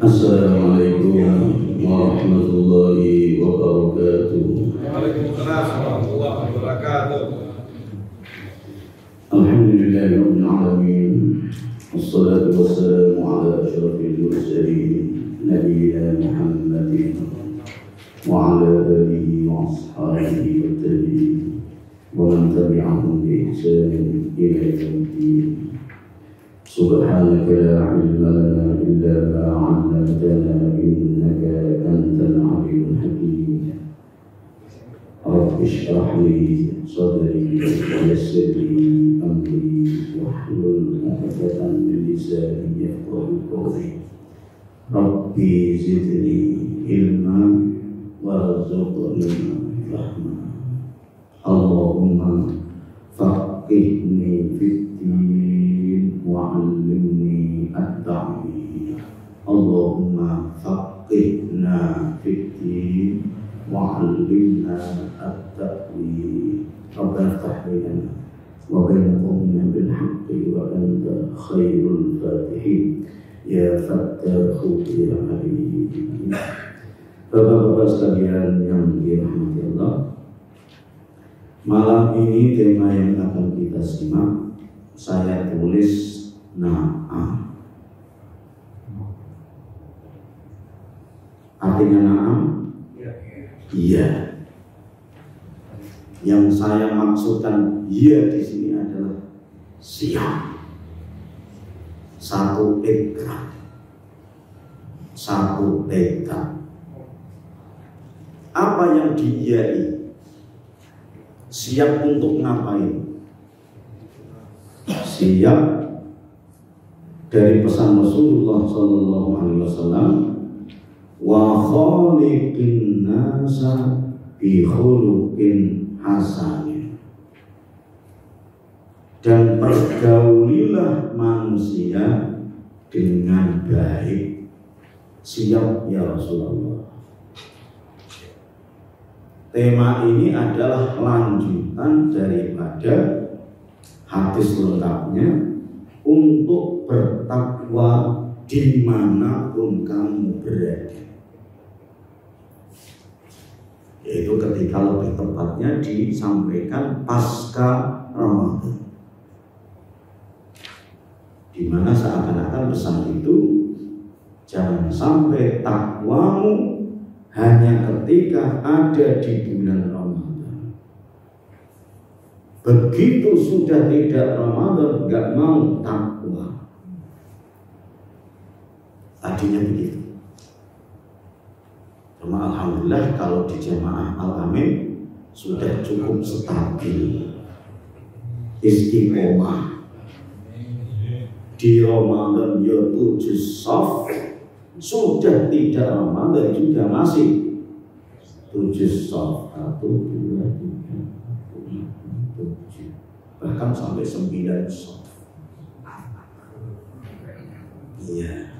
Assalamualaikum warahmatullahi wabarakatuh. Waalaikumsalam warahmatullahi wabarakatuh. Alhamdulillahi rabbil alamin. Wassalatu wassalamu ala asyrafil mursalin nabiyyina Muhammadin wa ala alihi wa ashabihi wa tabi'in wa man tabi'ahum bi ihsanin ila yaumiddin. Subhanaka la ilma lana illa ma 'allamtana innaka antal 'alimul hakim. Rabbi shrah li sadri wa yassir li amri wahlul 'uqdatam min lisani yafqahu qawli. Rabbi zidni ilman warzuqni fahma. Allahumma faqihni fid-din wa'allimni at-ta'wil. Allahumma faqihna fid-din wa'allimna at-ta'wil. Rabbana iftah bainana wa baina qaumina bil haqqi wa anta khairul fatihin ya fattahu ya alim. Bapak-bapak sekalian yang dirahmati Allah, malam ini tema yang akan kita simak saya tulis na'am. Artinya na'am? Iya. Yang saya maksudkan iya di sini adalah siap. Satu ikrar, satu tekad. Apa yang diiyai? Siap untuk ngapain? Siap dari pesan Rasulullah Sallallahu Alaihi Wasallam, wa khaliqin nasa bi khuluqin hasan, dan pergaulilah manusia dengan baik. Siap ya Rasulullah. Tema ini adalah lanjutan daripada hadis lengkapnya untuk bertakwa dimanapun kamu berada. Yaitu ketika lebih tepatnya disampaikan pasca Ramadan, di mana seakan-akan pesan itu jangan sampai takwamu hanya ketika ada di bulan Ramadan. Begitu sudah tidak Ramadan, gak mau takwa. Tadinya begitu. Cuma alhamdulillah kalau di jamaah Al-Amin sudah cukup stabil, istiqomah. Di Ramadan ya 7 shaf, sudah tidak Ramadan juga masih 7 shaf, 1, 2, 3, 4, 7, bahkan sampai 9 shaf. Iya.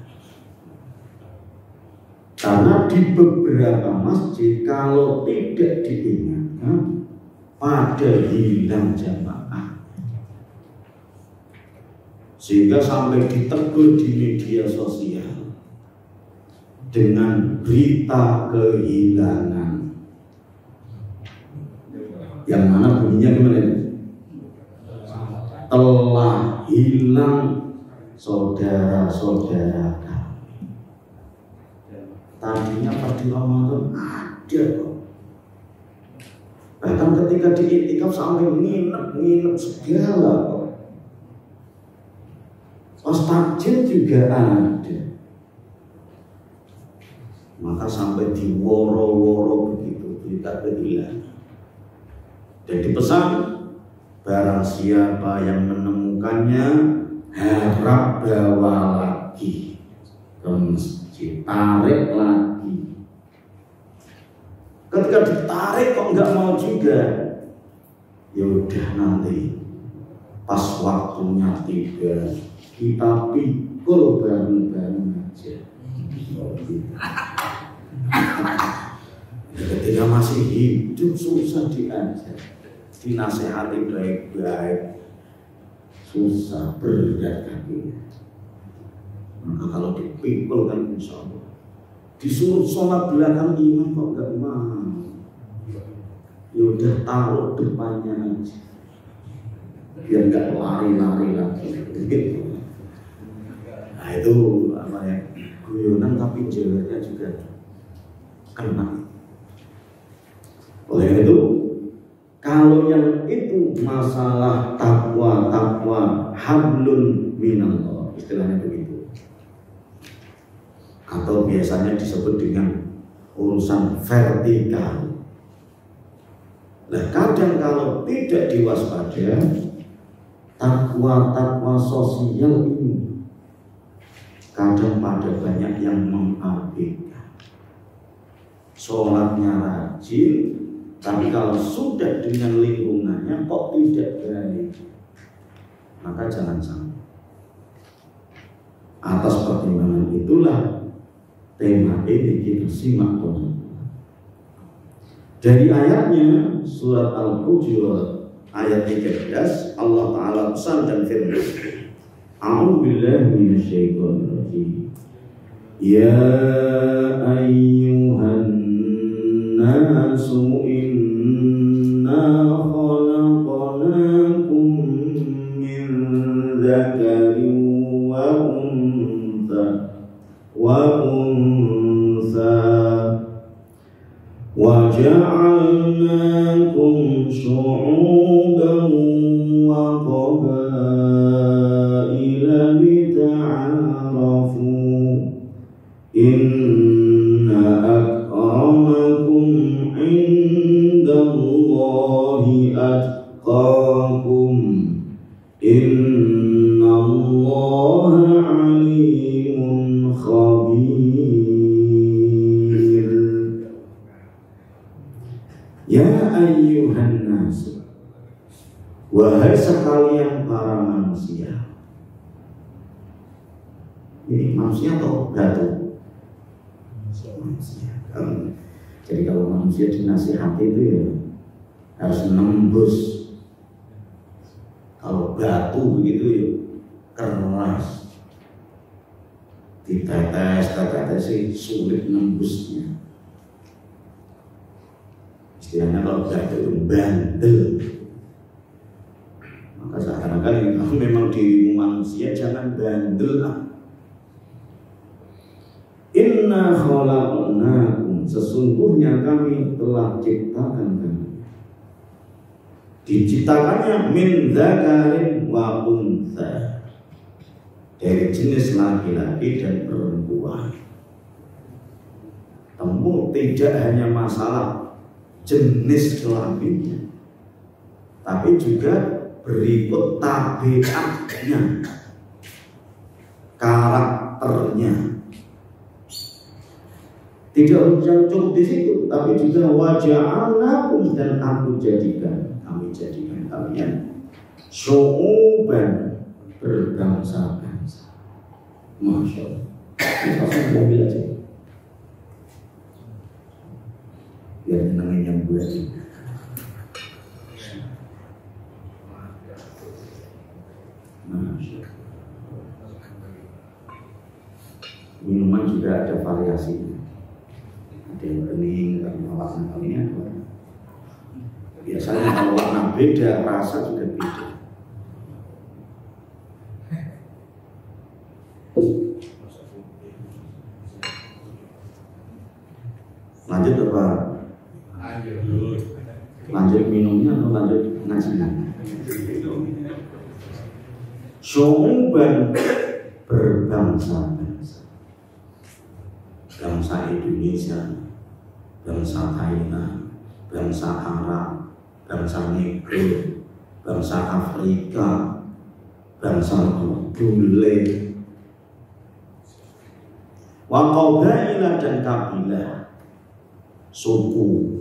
Karena di beberapa masjid kalau tidak diingatkan pada hilang jamaah, sehingga sampai ditegur di media sosial dengan berita kehilangan, yang mana bunyinya gimana? Telah hilang saudara-saudara kami. Tadinya pada Ramadan ada kok. Bahkan ketika di iktikaf sampai nginep segala kok. Pas takjil juga ada. Maka sampai diworo-woro begitu berita kehilangan. Dan dipesan, barang siapa yang menemukannya harap bawa lagi ke masjid, tarik lagi. Ketika ditarik kok nggak mau juga, ya udah nanti pas waktunya tiba kita pikul bareng-bareng aja. Ketika masih hidup susah diajar, dinasehati baik-baik, susah, berat kakinya. Maka kalau dipikul kan insya Allah. Disuruh sholat belakang imam kok nggak mau. Ya udah taruh depannya aja, biar nggak lari-lari lagi. Gitu. Nah itu apa ya, guyonan tapi jelasnya juga kena. Oleh itu, kalau yang itu masalah takwa hablun minallah, istilahnya begitu. Atau biasanya disebut dengan urusan vertikal. Nah, kadang kalau tidak diwaspada, takwa sosial ini kadang pada banyak yang mengabaikan. Sholatnya rajin, tapi kalau sudah dengan lingkungannya kok tidak baik, maka jangan sampai. Atas pertimbangan itulah tema ini kita simak dari ayatnya surat Al-Hujurat ayat 13. Allah Ta'ala pesan dan firman, A'udzubillahi minasyaitonir rajim. Ya ayyuhan nasu inna khalaqnakum min dzakarin wa untha wa ja'alnakum syu'uban wa qabaila lita'arafu inna akramakum 'indallahi atqakum innallaha 'alimun khabir. Ya ayyuhan nas, wahai sekalian para manusia. Ini manusia atau batu? Manusia. Jadi kalau manusia dinasihati itu ya harus nembus. Kalau batu begitu ya keras, ditetes sih sulit nembusnya. Istilahnya kalau batu itu bandel. Maka seakan-akan kalau memang dirimu manusia jangan bandel lah. Inna khalaqnakum, sesungguhnya kami telah ciptakan kamu. Diciptakannya min dzakarin wa untha, dari jenis laki-laki dan perempuan. Temu tidak hanya masalah jenis kelaminnya, tapi juga berikut tabiatnya, karakternya. Tidak cukup di situ, tapi juga waja'alnakum, dan kami jadikan kalian syu'uban, berbangsa-bangsa. Masya Allah. Kita mobil aja. Biar nenangin yang buat ini. Masya Allah. Minuman juga ada variasi. Ada yang bening, karena warna kalinya ada. Biasanya kalau warna beda, rasa juga beda. Lanjut apa? Lanjut minumnya atau lanjut ngajinya? Syu'uban, berbangsa-bangsa. Bangsa Indonesia, bangsa Thailand, bangsa Arab, bangsa Negro, bangsa Afrika, bangsa Bule, wa qabaila, dan kabilah, suku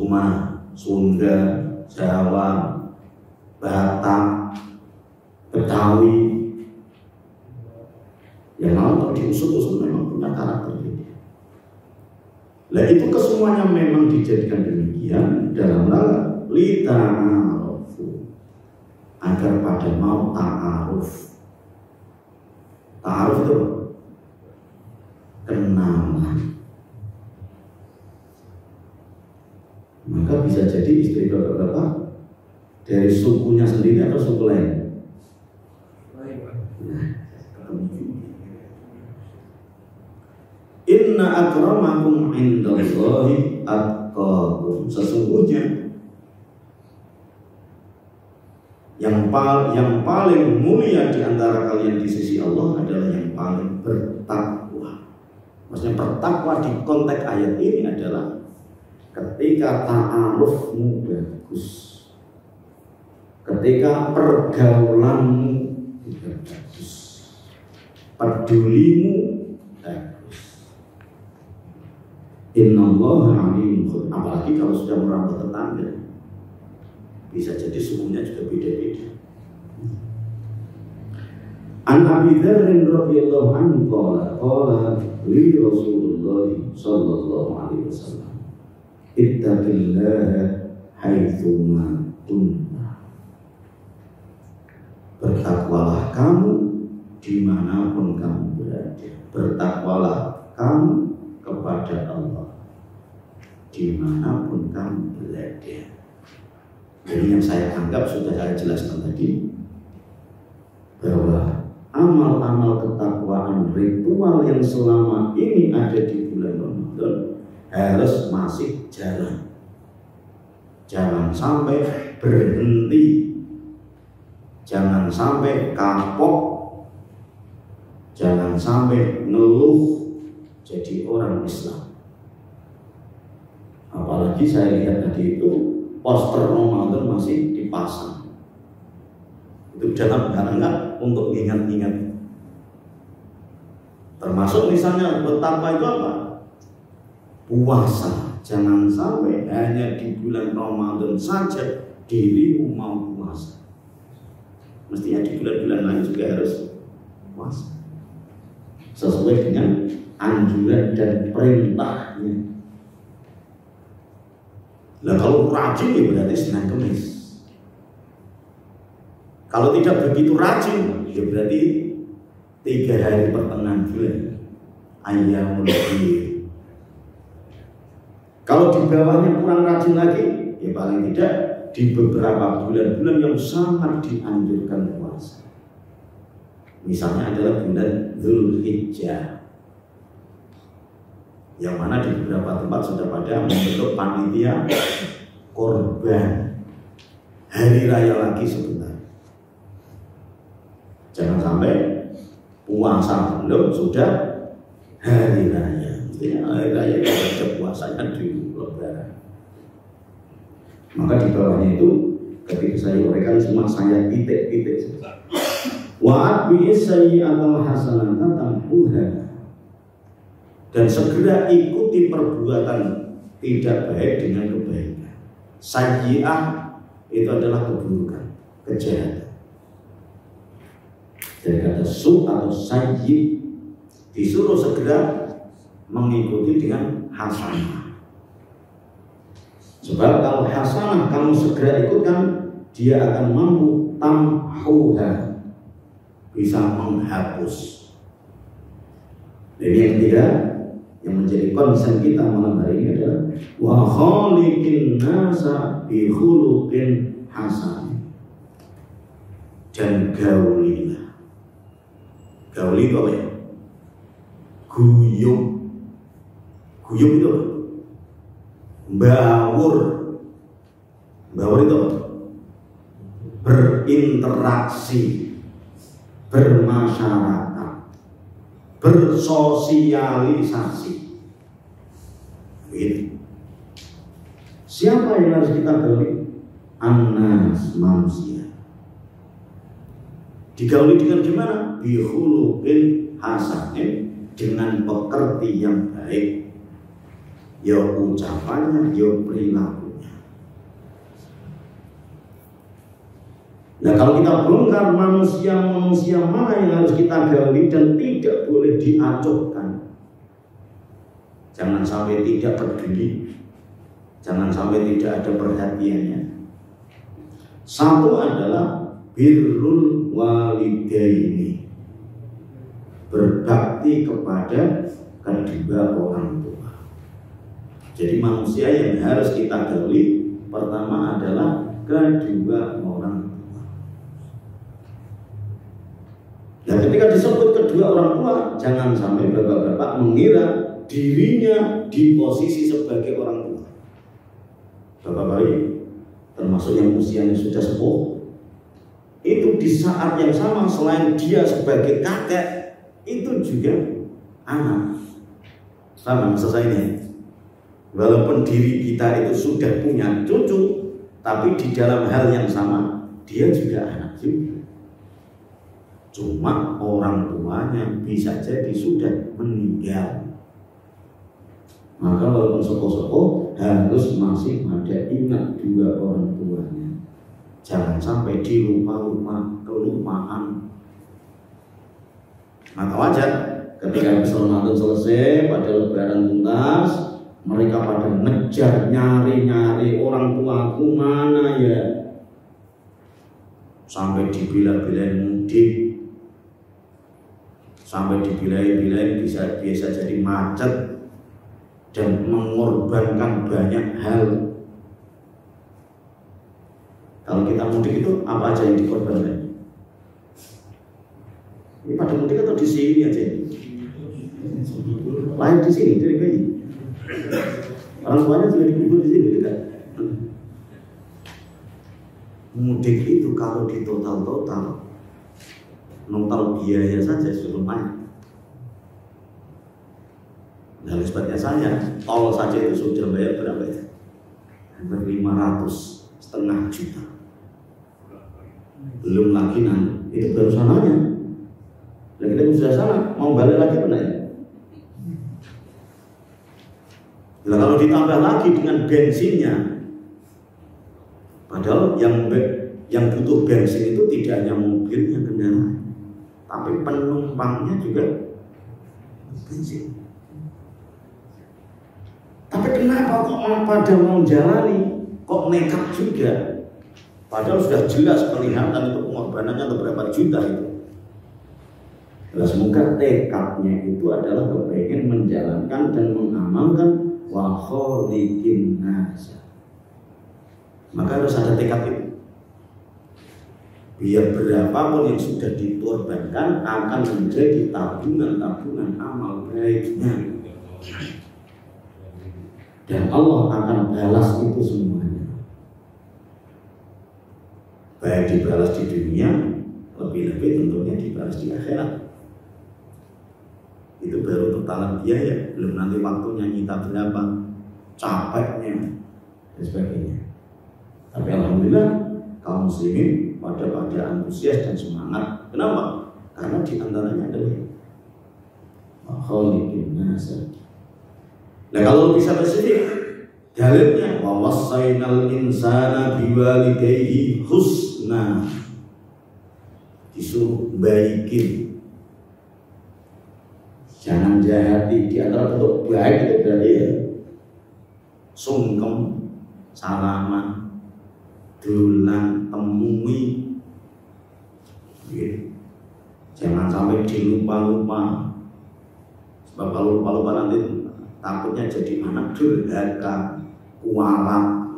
mana? Sunda, Jawa, Batak, Betawi. Yang kalau diusut-usut memang punya karakter beda. Nah itu kesemuanya memang dijadikan demikian dalam rangka lita'arufu, agar pada mau ta'aruf. Ta'aruf itu kenalan. Maka bisa jadi istri bapak-bapak dari sukunya sendiri atau suku lain. Inna akramakum indallahi atqakum. Sesungguhnya yang paling mulia di antara kalian di sisi Allah adalah yang paling bertakwa. Maksudnya bertakwa di konteks ayat ini adalah ketika ta'arufmu bagus, ketika pergaulanmu bagus, pedulimu bagus. Innallaha alimun. Apalagi kalau sudah merambah tetangga, bisa jadi sukunya juga beda-beda. An Abi Dzar radhiyallahu anhu qala li Rasulullah sallallahu alaihi wasallam, ittaqillaha haitsu ma kunta. Bertakwalah kamu dimanapun kamu berada. Bertakwalah kamu kepada Allah dimanapun kamu berada. Jadi yang saya anggap sudah saya jelaskan tadi, bahwa amal-amal ketakwaan ritual yang selama ini ada di bulan Ramadan harus masih jalan. Jangan sampai berhenti, jangan sampai kapok, jangan sampai ngeluh jadi orang Islam. Apalagi saya lihat tadi itu poster Ramadan masih dipasang. Itu jangan enggak untuk ingat-ingat. Termasuk misalnya betapa itu apa? Puasa. Jangan sampai hanya di bulan Ramadan saja dirimu mau puasa. Mestinya di bulan-bulan lain juga harus puasa, sesuai dengan anjuran dan perintahnya. Nah kalau rajin ya berarti Senin Kemis. Kalau tidak begitu rajin ya berarti 3 hari pertengahan bulan, Ayyamul Bid. Kalau di bawahnya kurang rajin lagi, ya paling tidak di beberapa bulan-bulan yang sangat dianjurkan puasa. Misalnya adalah bulan Dzulhijjah, yang mana di beberapa tempat sudah pada membentuk panitia korban hari raya lagi sebentar. Jangan sampai puasa belum sudah hari raya. Mestinya hari raya ada puasanya di Lebaran. Maka di bawahnya itu ketika saya uraikan semua saya titik-titik. Wa'at bi'isayyi'atal hasanata tamhuha. Dan segera ikuti perbuatan tidak baik dengan kebaikan. Sayyi'ah itu adalah keburukan, kejahatan. Dari kata su atau sayyi, disuruh segera mengikuti dengan hasanah. Sebab kalau hasanah kamu segera ikutkan, dia akan mampu tamhuha, bisa menghapus. Dan yang ketiga, yang menjadi konsen kita malam hari ini adalah wa khaliqin nasa bi khuluqin hasan. Dan gaulilah. Gauli itu apa ya? Guyub. Guyub itu apa? Bawur. Bawur itu apa? Berinteraksi, bermasyarakat, bersosialisasi. Begitu. Siapa yang harus kita gauli? Anas, manusia. Digauli dengan gimana? Bihulukin hasanin, dengan pekerti yang baik, ya ucapannya, ya perilakunya. Nah kalau kita bongkar manusia-manusia mana yang harus kita gauli dan tidak boleh diacuhkan, jangan sampai tidak peduli, jangan sampai tidak ada perhatiannya. Satu adalah birrul walidaini, berbakti kepada kedua orang tua. Jadi manusia yang harus kita gauli pertama adalah kedua orang tua. Dan ketika disebut kedua orang tua, jangan sampai bapak-bapak mengira dirinya di posisi sebagai orang tua. Bapak-bapak, termasuk yang usianya sudah sepuh, itu di saat yang sama selain dia sebagai kakek, itu juga anak. Sama selesainya. Walaupun diri kita itu sudah punya cucu, tapi di dalam hal yang sama dia juga anak juga. Cuma orang tuanya bisa jadi sudah meninggal. Maka walaupun sepuh-sepuh harus masih ada ingat dua orang tuanya. Jangan sampai dilupa-lupa, kelupaan. Maka wajar ketika Ramadan selesai pada lebaran tuntas, mereka pada ngejar nyari orang tuaku mana ya, sampai dibilang-bilang mudik, sampai dibilang-bilang biasa jadi macet dan mengorbankan banyak hal. Kalau kita mudik itu apa aja yang dikorbankan? Ini pada mudik atau di sini aja? Lahir di sini dari bayi. Orang tuanya juga dikubur di sini, tidak? Mudik itu kalau di total biaya saja sudah lumayan. Nah, oleh sebabnya saya tol saja itu sudah bayar berapa ya? Hampir 500,5 juta. Belum lagi nanti itu baru sananya. Dan kita sudah sana, mau balik lagi benar ya? Nah, kalau ditambah lagi dengan bensinnya, padahal yang butuh bensin itu tidak hanya mobilnya, kendaraan, tapi penumpangnya juga bensin. Tapi kenapa kok pada mau jalani, kok nekat juga? Padahal sudah jelas kelihatan itu pengorbanannya berapa juta itu. Nah, semoga tekadnya itu adalah kepengen menjalankan dan mengamalkan wa khaliqin nas. Maka harus ada tekad itu. Biar berapapun yang sudah dikorbankan akan menjadi tabungan amal baiknya. Dan Allah akan balas itu semuanya. Baik dibalas di dunia, lebih-lebih tentunya dibalas di akhirat. Itu baru totalan biaya, belum nanti waktunya nyita berapa, capeknya dan sebagainya. Tapi alhamdulillah kaum muslimin pada antusias dan semangat. Kenapa? Karena diantaranya adalah khaliqin nas. Nah, kalau bisa spesifik dalilnya wa wassainal insana biwalidayhi husna, disuruh baikin, jangan jahati. Di antara bentuk baik itu berarti ya sungkem, salaman, dulang, temui, gitu. Jangan sampai dilupa-lupa. Sebab kalau lupa-lupa nanti takutnya jadi anak durhaka, kualat.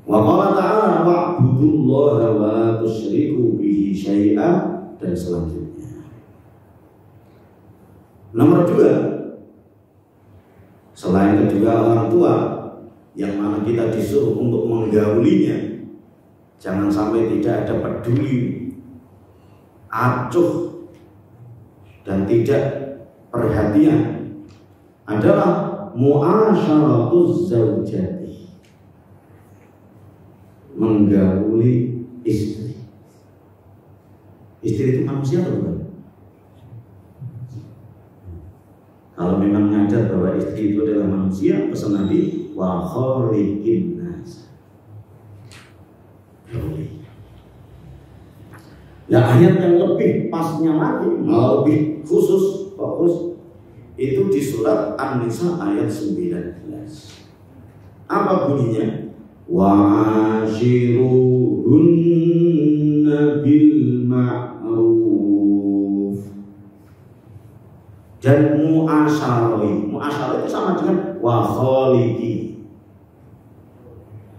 Wa qala ta'ala wa'budullaha wa la tusyriku bihi syai'a, dan selanjutnya. Nomor 2, selain kedua orang tua yang mana kita disuruh untuk menggaulinya, jangan sampai tidak ada peduli, acuh, dan tidak perhatian, adalah mu'asyaratuz zaujati, menggauli istri. Istri itu manusia atau bukan? Kalau memang ngajar bahwa istri itu adalah manusia, pesan Nabi wa khaliqin nas. Nah, ayat yang lebih pasnya lagi, lebih khusus, fokus, itu di surat An-Nisa ayat 19. Apa bunyinya? Wa ashiruhunna bil ma'ruf. mu'asyaroi. Mu'asyaroi itu sama dengan wa kholiki,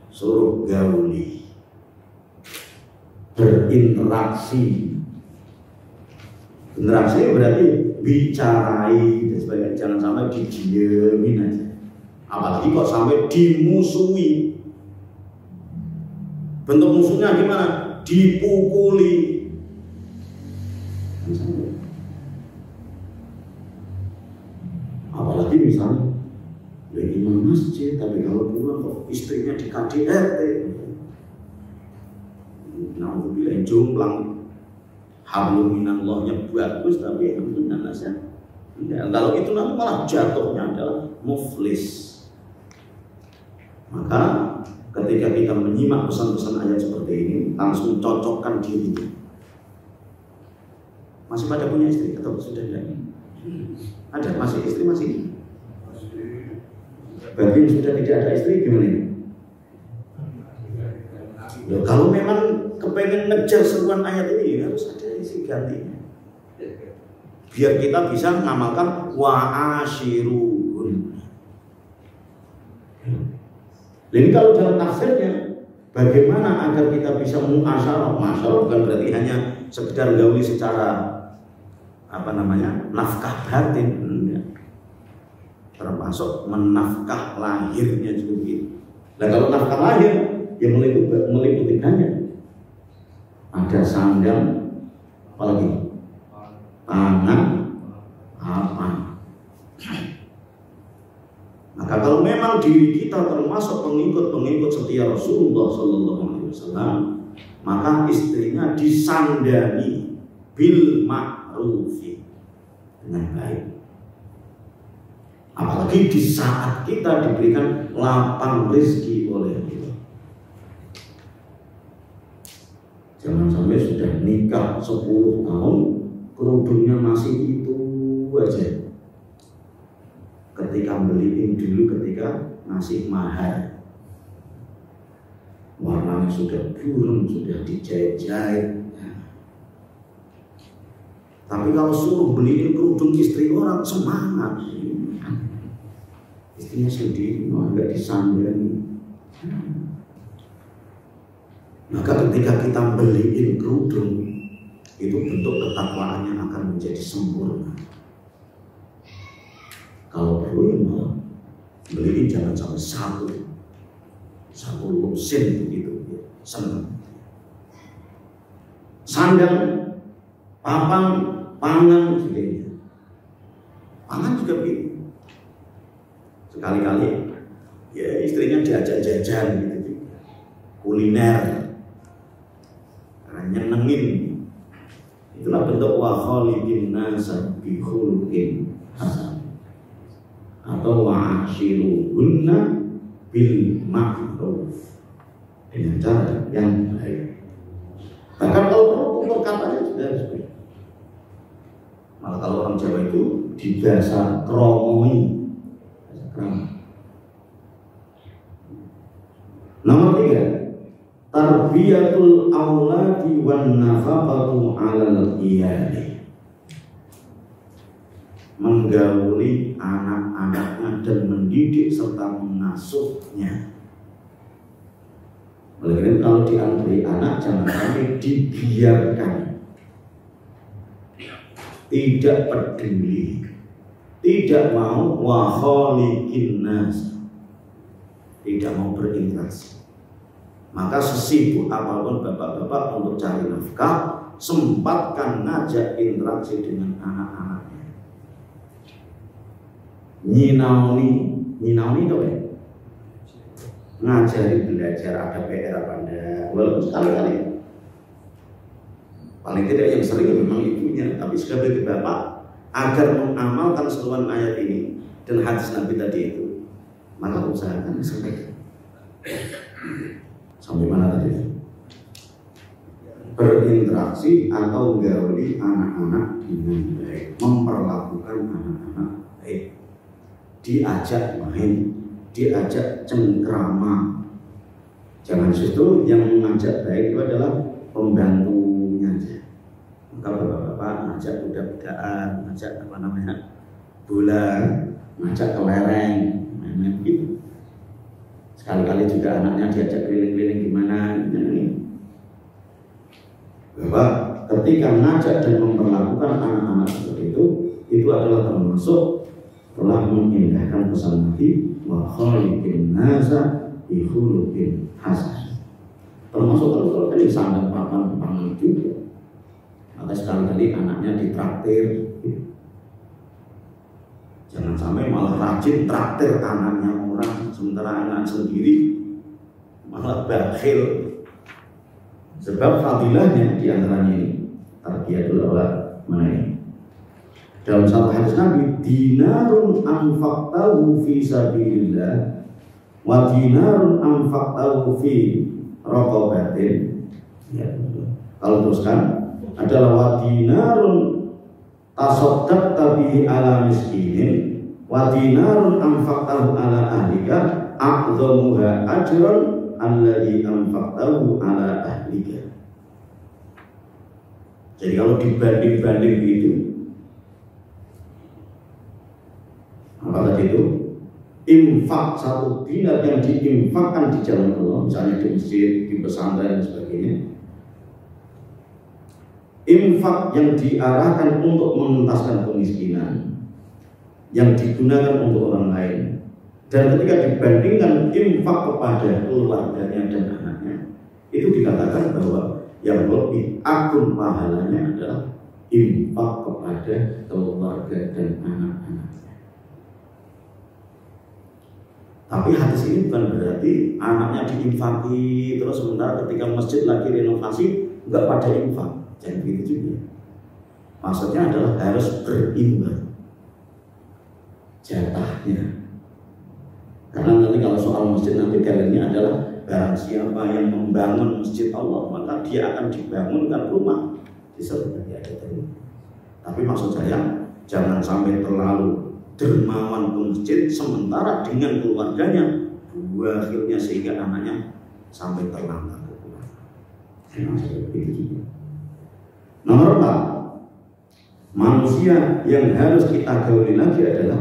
suruh gauli, berinteraksi. Interaksi berarti bicarai dan sebagainya, jangan sampai didiemin aja. Apalagi kok sampai dimusuhi. Bentuk musuhnya gimana? Dipukuli. Apalagi misalnya ya imam masjid, tapi kalau pulang kok istrinya di KDRT, naudzubillah, jomplang, hablum minallahnya bagus tapi alhamdulillah ya. Kalau itu nanti malah jatuhnya adalah muflis. Maka ketika kita menyimak pesan-pesan ayat seperti ini, langsung cocokkan diri. Masih pada punya istri atau sudah tidak? Ada, masih istri masih. Bagi yang sudah tidak ada istri gimana ini? Loh, kalau memang kepengen ngejar seruan ayat ini harus ada isi gantinya. Biar kita bisa mengamalkan wa'ashirun. Jadi kalau dalam tafsirnya, bagaimana agar kita bisa mu'asyarah? Mu'asyarah bukan berarti hanya sekedar gauli secara nafkah batin, enggak. Termasuk menafkah lahirnya juga begitu. Nah kalau nafkah lahir yang meliputi banyak. Ada sandang, apalagi pangan, apa. Maka kalau memang diri kita termasuk pengikut setia Rasulullah SAW, maka istrinya disandani bil ma'rufi, dengan baik. Apalagi di saat kita diberikan lapang rezeki oleh Allah. Jangan sampai sudah nikah 10 tahun kerudungnya masih itu aja. Ketika beliin dulu, ketika ngasih mahar, warnanya sudah burem, sudah dijahit-jahit. Tapi kalau suruh beliin kerudung istri orang, semangat. Istrinya sendiri, nggak disandani. Maka ketika kita beliin kerudung, itu bentuk ketakwaannya akan menjadi sempurna. Kalau perlu ya malah beliin jangan sampai satu lusin begitu, senang. Sandang, papan, pangan sebagainya. Pangan juga begitu. Sekali-kali ya istrinya diajak jajan gitu, kuliner, nyenengin. Itulah bentuk wa khaliqin nasa bi khuluqin hasan, atau wa ashiruhunna bil ma'ruf, dengan cara yang baik. Bahkan kalau tutur katanya sudah seperti. Malah kalau orang Jawa itu di bahasa kromoi. Nomor 3, tarbiyatul auladi wan nafaqatu 'alal iyali, menggauli anak-anaknya dan mendidik serta mengasuhnya. Oleh karena kalau dianugerahi anak jangan sampai dibiarkan, tidak peduli, tidak mau wa khaliqin nas, tidak mau berinteraksi. Maka sesibuk apapun bapak-bapak untuk cari nafkah, sempatkan ngajak interaksi dengan anak-anaknya. Nyinauni itu ya, ngajari belajar, ada PR apa enggak, walaupun sekali-kali. Paling tidak yang sering memang ibunya, tapi sebagai bapak agar mengamalkan seruan ayat ini dan hadis Nabi tadi itu, maka usahakan disampaikan. Sampai mana tadi? Berinteraksi atau gauli anak-anak dengan baik, memperlakukan anak-anak baik, diajak main, diajak cengkrama. Jangan justru yang mengajak baik itu adalah pembantunya aja. Maka bapak-bapak ngajak budak-budakan, ngajak bola, ngajak ke lereng, main-main gitu. Sekali-kali juga anaknya diajak keliling-keliling gimana ini. Bahwa ketika ngajak dan memperlakukan anak-anak seperti itu adalah termasuk telah mengindahkan pesan Nabi wa khaliqin nasa bi khuluqin hasan. Termasuk kalau tadi sandang papan pangan juga. Maka sekali-kali anaknya ditraktir. Jangan sampai malah rajin traktir anaknya orang, sementara anak sendiri malah bakhil. Sebab fadilahnya diantaranya ini tarbiyatul aulad mana? Dalam satu hadis Nabi, dinarun anfaqtahu fi sabilillah wa dinarun anfaqtahu fi raqabatin. Ya, kalau teruskan adalah wa dinarun tasaddaqta bihi ala miskinin wa dinarun anfaqtahu ala ahlika a'dhamuha ajran alladhi anfaqtahu ala ahlika. Jadi kalau dibanding-banding gitu, apa tadi itu? Infak satu dinar yang diinfakkan di jalan Allah, misalnya di masjid, di pesantren dan sebagainya. Infak yang diarahkan untuk mengentaskan kemiskinan, yang digunakan untuk orang lain. Dan ketika dibandingkan infak kepada keluarganya dan anaknya, itu dikatakan bahwa yang lebih agung pahalanya adalah infak kepada keluarga dan anak-anaknya. Tapi hadis ini bukan berarti anaknya diinfaki terus sementara ketika masjid lagi renovasi nggak pada infak. Jangan begitu juga. Maksudnya adalah harus berimbang jatahnya. Karena nanti kalau soal masjid nanti dalilnya adalah barang siapa yang membangun masjid Allah maka dia akan dibangunkan rumah di sebelah ada tadi. Tapi maksud saya jangan sampai terlalu dermawan ke masjid sementara dengan keluarganya akhirnya sehingga anaknya sampai terlantar ke keluarga. Nomor 4, manusia yang harus kita gauli lagi adalah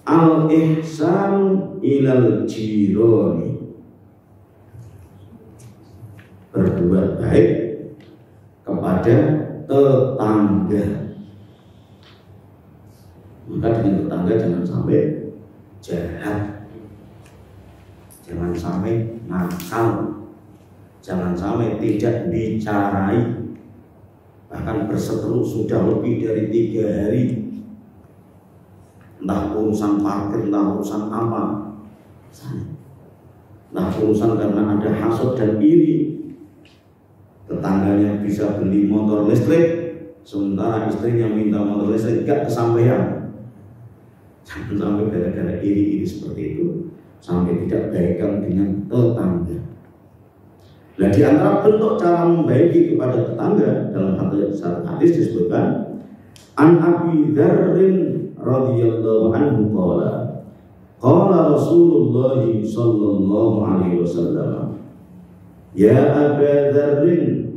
al-ihsan ilal jironi, berbuat baik kepada tetangga. Maka dengan tetangga jangan sampai jahat, jangan sampai nakal, jangan sampai tidak bicarai, bahkan berseteru sudah lebih dari 3 hari. Entah urusan parkir, entah urusan apa, entah urusan karena ada hasad dan iri. Tetangganya bisa beli motor listrik, sementara istrinya minta motor listrik gak kesampaian. Jangan sampai gara-gara iri-iri seperti itu sampai tidak baikan dengan tetangga. Nah, di antara bentuk cara membaiki kepada tetangga dalam satu hadis disebutkan An Abi Dzarrin radhiyallahu anhu qala Rasulullah sallallahu alaihi wasallam ya Aba Dzarrin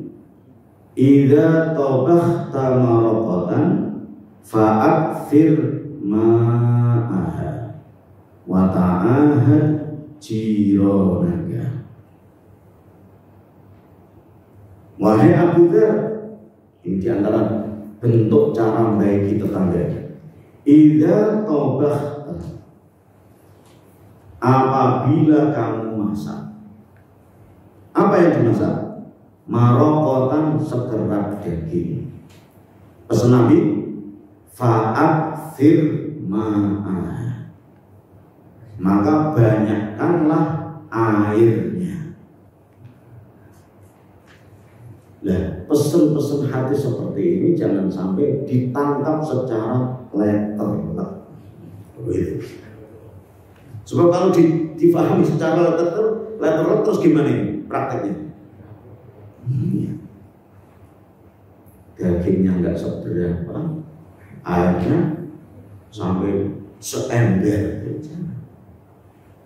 idza tabakhta maraqatan fa'akthir ma'aha wa ta'ahad jironaka. Wahai Abu Dzar, ini diantara bentuk cara membaiki tetangga. Idza tabakhta, apabila kamu masak, apa yang dimasak? Marokotan segerak daging. Pesan Nabi, fa'akthir ma'ah, maka banyakkanlah airnya. Nah, pesan-pesan hati seperti ini jangan sampai ditangkap secara letterlek. Sebab kalau difahami secara letterlek terus gimana ini prakteknya? Dagingnya nggak seberapa, airnya sampai seember.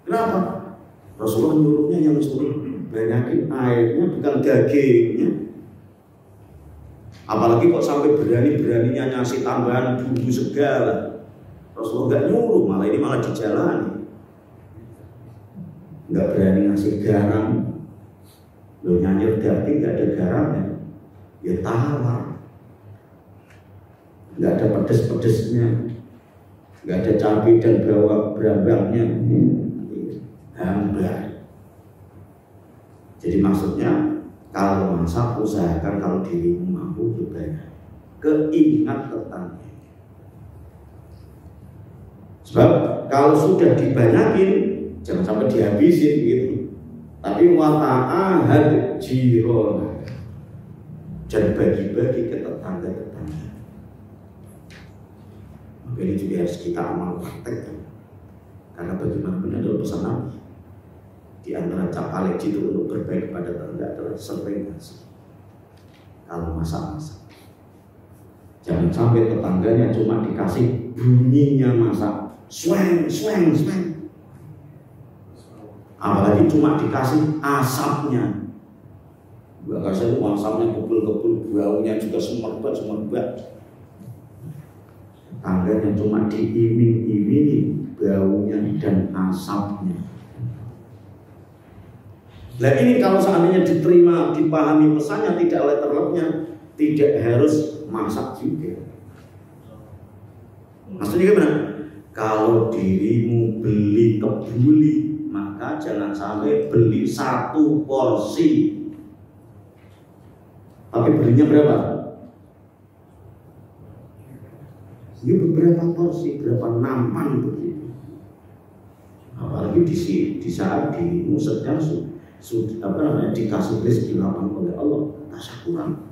Kenapa? Rasulullah nyuruhnya yang suruh banyakin airnya bukan dagingnya. Apalagi kok sampai berani-beraninya ngasih tambahan bumbu segala. Rasulullah nggak nyuruh, malah ini malah dijalani. Nggak berani ngasih garam. Lo nyanyir daging nggak ada garamnya, ya tawar. Nggak ada pedes-pedesnya, nggak ada cabai dan bawang berambangnya, hambar. Jadi maksudnya kalau masak usahakan kalau dirimu mampu juga keingat tetangga. Sebab kalau sudah dibanyakin jangan sampai dihabisin gitu. Tapi wata'ahad jirona, dan bagi-bagi ke tetangga-tetangga. Maka ini juga harus kita amal praktekkan. Karena bagaimanapun adalah pesan Nabi. Di antara cakale itu untuk berbaik kepada tetangga adalah sering ngasih. Kalau masak-masak, jangan sampai tetangganya cuma dikasih bunyinya masak, sweng. Apalagi cuma dikasih asapnya. Bahkan itu asapnya kebul-kebul, baunya juga semerbak. Tangganya cuma diiming-imingi baunya dan asapnya. Nah ini kalau seandainya diterima, dipahami pesannya, tidak letter-letternya, tidak harus masak juga. Maksudnya gimana? Kalau dirimu beli kebuli, maka jangan sampai beli 1 porsi. Tapi belinya berapa? Ini beberapa porsi, berapa nampan begitu. Apalagi di saat dirimu sedang dikasih rezeki lapang oleh Allah, rasa kurang.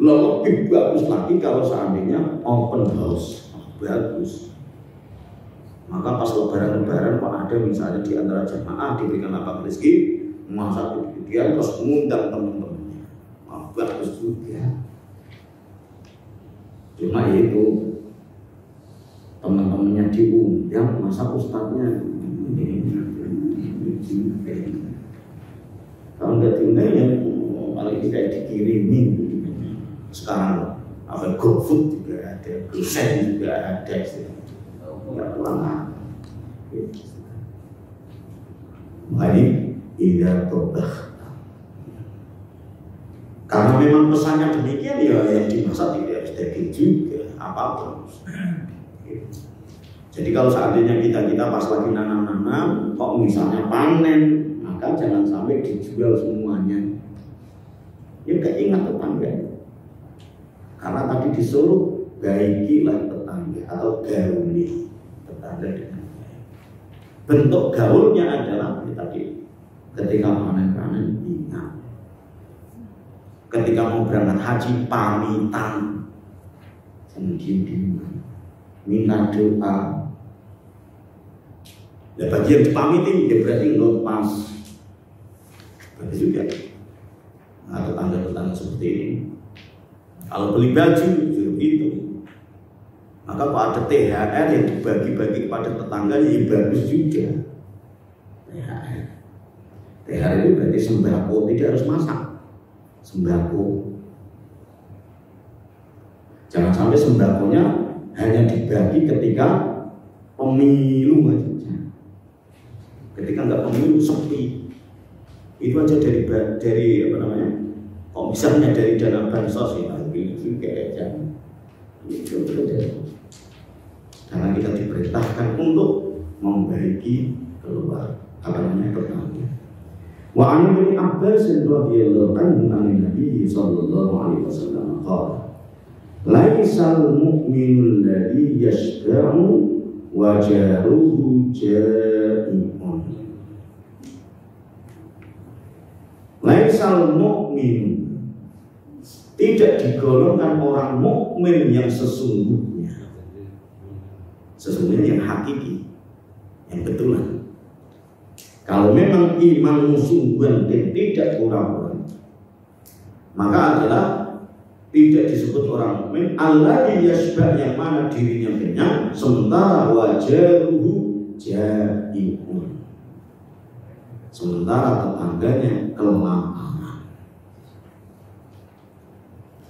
Lebih bagus lagi kalau seandainya open house, bagus. Maka pas lebaran kok ada misalnya di antara jemaah diberikan lapang rezeki, masak dia terus mengundang teman-temannya, bagus juga. Cuma itu teman-temannya diundang, masa ustadznya kalau nggak diundang ya malah ini kayak dikirimin. Sekarang apa GoFood juga ada, GoSend juga ada, nggak kurang apa. Makanya tidak tobah. Karena memang pesannya demikian ya yang dimasak tidak harus daging juga apapun. Jadi kalau seandainya kita pas lagi nanam kok misalnya panen, maka jangan sampai dijual semuanya. Ya keingat tetangga. Karena tadi disuruh baikilah tetangga atau gauli tetangga dengan baik. Bentuk gaulnya adalah tadi ketika panen ingat. Ketika mau berangkat haji pamitan, kemudian minta doa. Ya bagi yang dipamitin ya berarti lepas. Berarti juga ada tanda-tanda seperti ini. Kalau beli baju juga begitu. Maka kalau ada THR yang dibagi-bagi kepada tetangganya ya bagus juga. THR itu berarti sembako, tidak harus masak. Sembako. Jangan sampai sembakonya hanya dibagi ketika pemilu aja. Ketika nggak pemilu sepi, itu aja dari apa namanya? Kok misalnya dari dana bansos ya, itu kayak aja. Itu karena kita diperintahkan untuk membaiki keluar apa namanya tetangga. Wa an Ibnu Abbas radhiyallahu anhu an Nabi sallallahu alaihi wasallam qala laisal mu'minul ladzi yashba'u wa jaruhu ja'imun. Laisal mu'min, tidak digolongkan orang mukmin yang sesungguhnya. Sesungguhnya yang hakiki, yang betulan. Kalau memang iman sungguhan dan tidak pura-pura, maka adalah tidak disebut orang mukmin. Allah yasbah, yang mana dirinya kenyang sementara wajaruhu jaiun, sementara tetangganya kelaparan.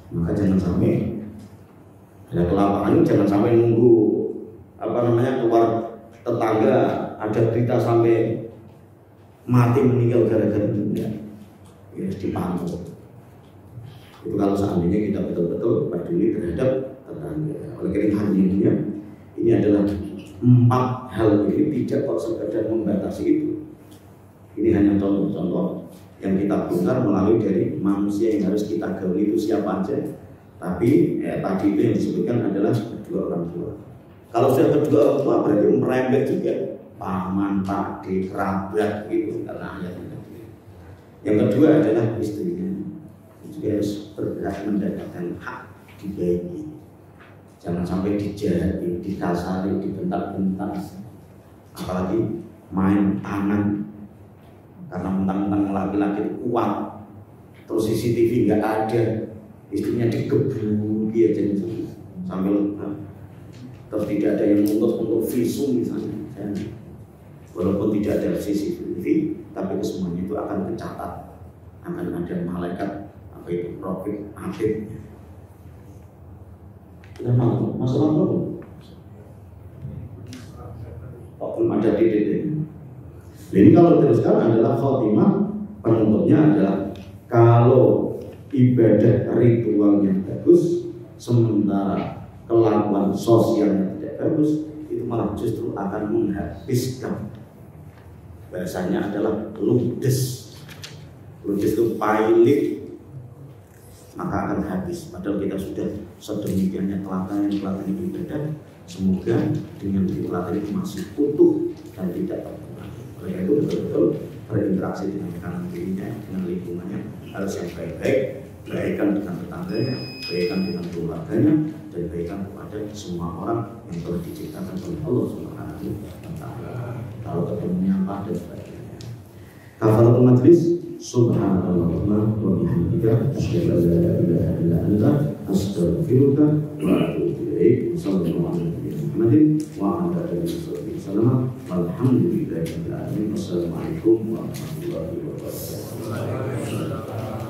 Maka jangan sampai Ada kelaparan jangan sampai nunggu keluar tetangga ada berita sampai mati meninggal gara-gara dunia, ya dipantau. Itu kalau seandainya kita betul-betul peduli terhadap tetangga. Oleh karena ini adalah 4 hal ini tidak kok sekedar membatasi itu. Ini hanya contoh-contoh yang kita bongkar melalui dari manusia yang harus kita gauli itu siapa aja. Tapi tadi itu yang disebutkan adalah kedua orang tua. Kalau sudah kedua orang tua berarti merembet juga paman, pakde, kerabat gitu karena ayatnya. Yang kedua adalah istrinya juga harus bergerak mendapatkan hak dibaiki. Jangan sampai dijahati, dikasari, dibentak-bentak, apalagi main tangan karena mentang-mentang laki-laki kuat, terus CCTV nggak ada, istrinya digebuki aja sambil terus tidak ada yang untuk visum misalnya. Walaupun tidak ada CCTV, tapi semuanya itu akan tercatat, akan ada malaikat apa itu profil aktif. Kita mau masalah apa? Oh, belum ada titik. Jadi kalau teruskan adalah khotimah, penutupnya adalah kalau ibadah ritualnya bagus, sementara kelakuan sosialnya tidak bagus, itu malah justru akan menghabiskan. Bahasanya adalah ludes. Ludes itu pailit, maka akan habis. Padahal kita sudah sedemikiannya telaten ibadah, semoga dengan telaten itu masih utuh dan tidak terpengaruh. Oleh itu betul-betul berinteraksi dengan kanan kirinya, dengan lingkungannya harus yang baik-baik, baikkan dengan tetangganya, baikkan dengan keluarganya, dan baikkan kepada semua orang yang telah diciptakan oleh Allah Subhanahu wa Ta'ala. Kalau ketemunya apa dan sebagainya. Kafaratul majlis. Subhanallah wa bihamdika asyhadu an la ilaha illa anta astaghfiruka wa atubu ilaik. Sallallahu alaihi wa sallam. Walhamdulillahirabbil alamin. Wassalamualaikum warahmatullahi wabarakatuh.